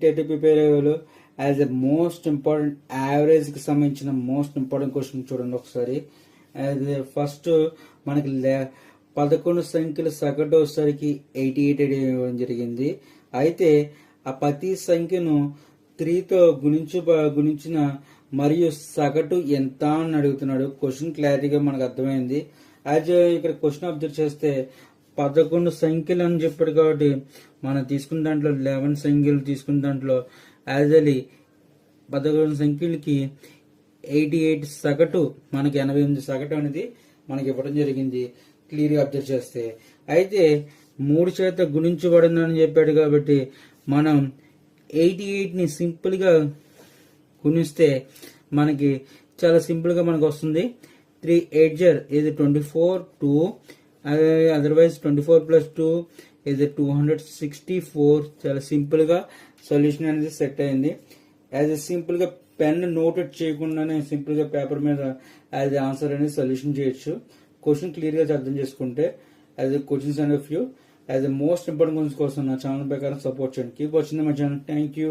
TET prepare అయ్యేవాళ్ళు as a most important average కి సంబంధించిన మోస్ట్ ఇంపార్టెంట్ క్వశ్చన్ చూడండి ఒకసారి. యాజ్ ఫస్ట్ మనకి 11 సంఖ్యల సగటు వచ్చేసరికి 88 ఇవ్వడం జరిగింది. అయితే ఆ ప్రతి సంఖ్యను 3తో గుణించిన మరియు సగటు ఎంత అని అడుగుతున్నాడు. క్వశ్చన్ క్లారిటీగా మనకు అర్థమైంది. యాజ్ ఇక్కడ క్వశ్చన్ అబ్జర్వ్ చేస్తే 11 సంఖ్యలు అని చెప్పాడు కాబట్టి మనం తీసుకున్న దాంట్లో 11 సంఖ్యలు తీసుకున్న దాంట్లో యాజలీ 11 సంఖ్యలకి 88 సగటు మనకి 88 సగటు అనేది మనకి ఇవ్వడం జరిగింది క్లియర్గా అబ్జర్వ్ చేస్తే. అయితే 3 చేత గుణించబడిందని చెప్పాడు కాబట్టి మనం 88ని సింపుల్గా గుణిస్తే మనకి చాలా సింపుల్గా మనకు వస్తుంది. 3 8 ఇది 24 2 అదర్వైజ్ 24 ప్లస్ 2 ఇది 264. చాలా సింపుల్ గా సొల్యూషన్ అనేది సెట్ అయింది. యాజ్ సింపుల్ గా పెన్ నోట్ చేయకుండానే సింపుల్ గా పేపర్ మీద యాజ్ ఆన్సర్ అనేది సొల్యూషన్ చేయొచ్చు. క్వశ్చన్ క్లియర్ గా అర్థం చేసుకుంటే as questions and of you as most important questions కోసం నా ఛానల్ ప్రకారం సపోర్ట్ చేయండి. Keep watching my channel. Thank you.